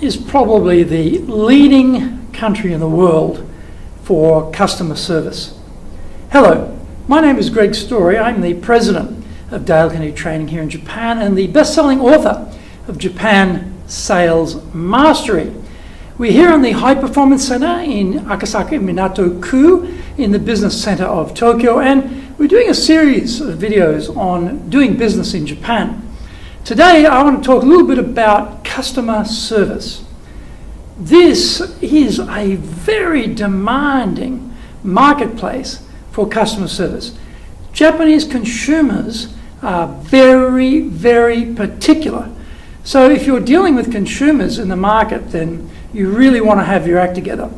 is probably the leading country in the world for customer service. Hello, my name is Greg Story. I'm the president of Dale Carnegie Training here in Japan and the best-selling author of Japan Sales Mastery. We're here in the High Performance Center in Akasaka Minato-ku in the Business Center of Tokyo, and we're doing a series of videos on doing business in Japan. Today I want to talk a little bit about customer service. This is a very demanding marketplace for customer service. Japanese consumers are very, very particular. So if you're dealing with consumers in the market, then you really want to have your act together.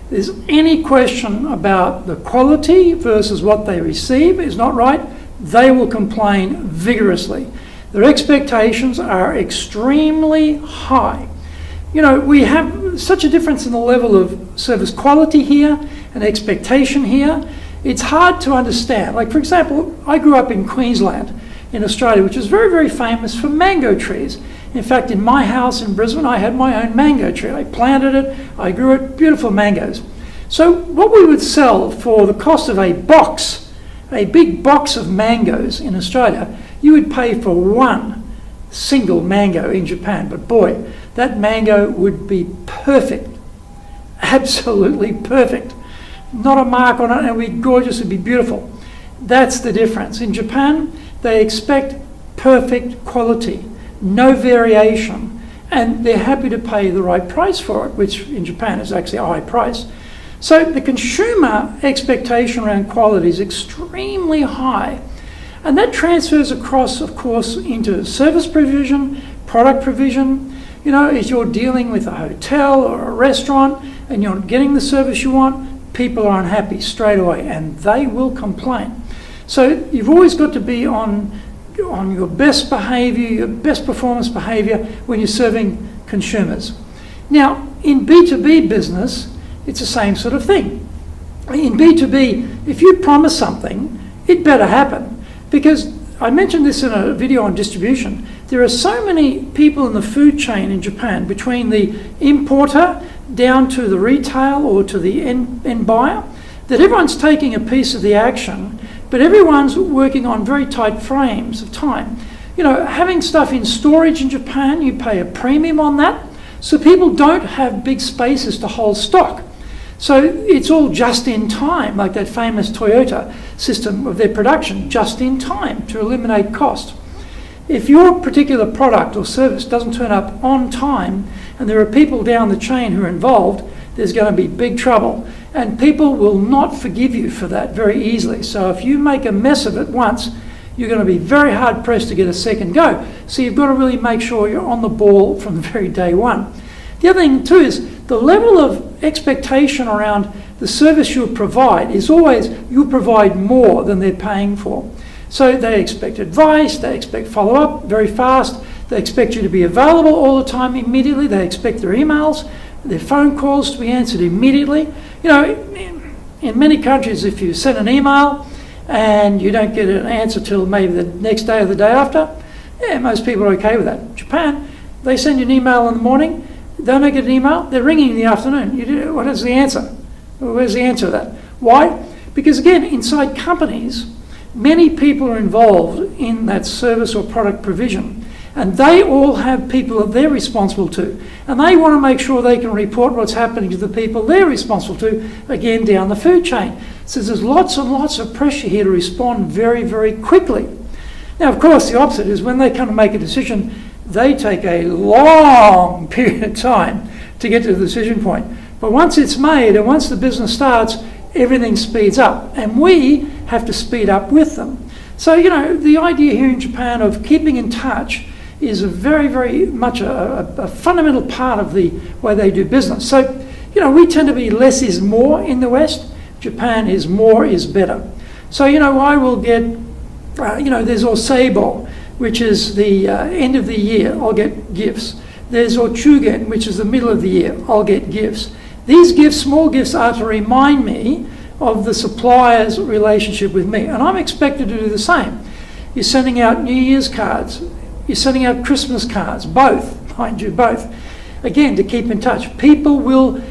If there's any question about the quality versus what they receive is not right, they will complain vigorously. Their expectations are extremely high. You know, we have such a difference in the level of service quality here and expectation here. It's hard to understand. Like, for example, I grew up in Queensland in Australia, which is very, very famous for mango trees. In fact, in my house in Brisbane, I had my own mango tree. I planted it, I grew it, beautiful mangoes. So what we would sell for the cost of a box, a big box of mangoes in Australia, you would pay for one single mango in Japan. But boy, that mango would be perfect, absolutely perfect. Not a mark on it, and it would be gorgeous, it would be beautiful. That's the difference. In Japan, they expect perfect quality, no variation, and they're happy to pay the right price for it, which in Japan is actually a high price. So the consumer expectation around quality is extremely high. And that transfers across, of course, into service provision, product provision. You know, if you're dealing with a hotel or a restaurant and you're not getting the service you want, people are unhappy straight away and they will complain. So you've always got to be on your best behavior, your best performance behavior when you're serving consumers. Now, in B2B business, it's the same sort of thing. In B2B, if you promise something, it better happen. Because I mentioned this in a video on distribution, there are so many people in the food chain in Japan, between the importer down to the retail or to the end buyer, that everyone's taking a piece of the action, but everyone's working on very tight frames of time. You know, having stuff in storage in Japan, you pay a premium on that, so people don't have big spaces to hold stock. So it's all just in time, like that famous Toyota system of their production, just in time to eliminate cost. If your particular product or service doesn't turn up on time and there are people down the chain who are involved, there's going to be big trouble. And people will not forgive you for that very easily. So if you make a mess of it once, you're going to be very hard pressed to get a second go. So you've got to really make sure you're on the ball from the very day one. The other thing too is the level of expectation around the service you'll provide is always you'll provide more than they're paying for. So they expect advice, they expect follow-up very fast, they expect you to be available all the time immediately, they expect their emails, their phone calls to be answered immediately. You know, in many countries, if you send an email and you don't get an answer till maybe the next day or the day after, yeah, most people are okay with that. Japan, they send you an email in the morning, they don't get an email, they're ringing in the afternoon. What is the answer? Where's the answer to that? Why? Because again, inside companies, many people are involved in that service or product provision, and they all have people that they're responsible to, and they want to make sure they can report what's happening to the people they're responsible to, again, down the food chain. So there's lots and lots of pressure here to respond very, very quickly. Now, of course, the opposite is when they come to make a decision, they take a long period of time to get to the decision point. But once it's made and once the business starts, everything speeds up. And we have to speed up with them. So, you know, the idea here in Japan of keeping in touch is a very, very much a fundamental part of the way they do business. So, you know, we tend to be less is more in the West. Japan is more is better. So, you know, I will get, there's Oseibo, which is the end of the year, I'll get gifts. There's Ochugen, which is the middle of the year, I'll get gifts. These gifts, small gifts, are to remind me of the supplier's relationship with me, and I'm expected to do the same. You're sending out New Year's cards, you're sending out Christmas cards, both, mind you, both. again, to keep in touch. People will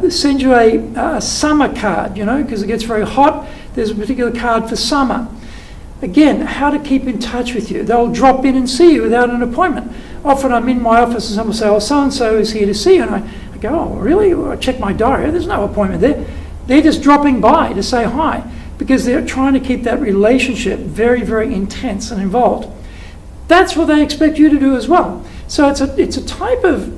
send you a summer card, because it gets very hot. There's a particular card for summer. Again, how to keep in touch with you. They'll drop in and see you without an appointment. Often I'm in my office and someone will say, oh, so-and-so is here to see you. And I go, oh, really? I check my diary. There's no appointment there. They're just dropping by to say hi because they're trying to keep that relationship very, very intense and involved. That's what they expect you to do as well. So it's a type of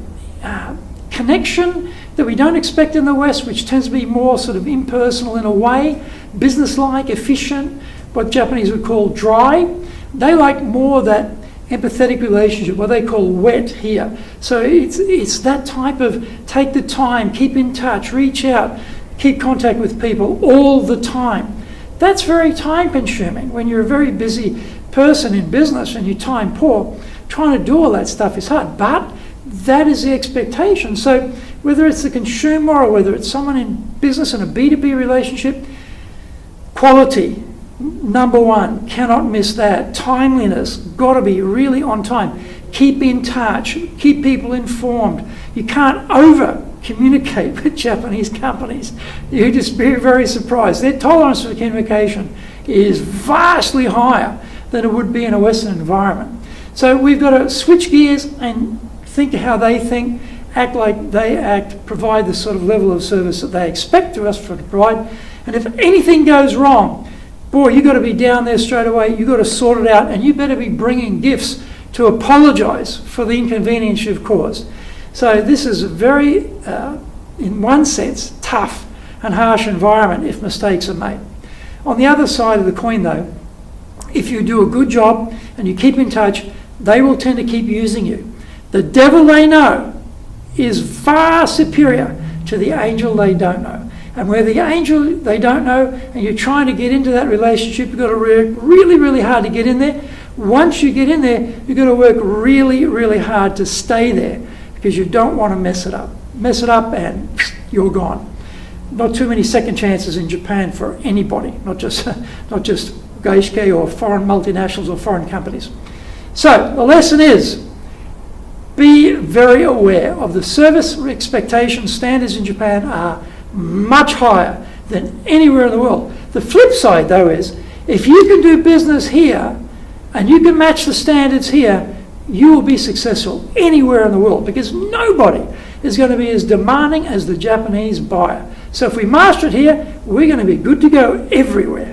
connection that we don't expect in the West, which tends to be more sort of impersonal in a way, business-like, efficient, what Japanese would call dry. They like more that empathetic relationship, what they call wet here. So it's that type of take the time, keep in touch, reach out, keep contact with people all the time. That's very time consuming. When you're a very busy person in business and you're time poor, trying to do all that stuff is hard, but that is the expectation. So whether it's the consumer or whether it's someone in business in a B2B relationship, quality, number one, cannot miss that. Timeliness, got to be really on time. Keep in touch, keep people informed. You can't over communicate with Japanese companies. You'd just be very surprised. Their tolerance for communication is vastly higher than it would be in a Western environment. So we've got to switch gears and think how they think, act like they act, provide the sort of level of service that they expect to us to provide. And if anything goes wrong, boy, you've got to be down there straight away. You've got to sort it out, and you better be bringing gifts to apologise for the inconvenience you've caused. So this is a very, in one sense, tough and harsh environment if mistakes are made. On the other side of the coin, though, if you do a good job and you keep in touch, they will tend to keep using you. The devil they know is far superior to the angel they don't know. And where the angel they don't know and you're trying to get into that relationship, you've got to work really, really hard to get in there. Once you get in there, you've got to work really, really hard to stay there because you don't want to mess it up. Mess it up and you're gone. Not too many second chances in Japan for anybody, not just Gaishke or foreign multinationals or foreign companies. So the lesson is, be very aware of the service expectations. Standards in Japan are much higher than anywhere in the world. The flip side, though, is if you can do business here and you can match the standards here, you will be successful anywhere in the world because nobody is going to be as demanding as the Japanese buyer. So if we master it here, we're going to be good to go everywhere.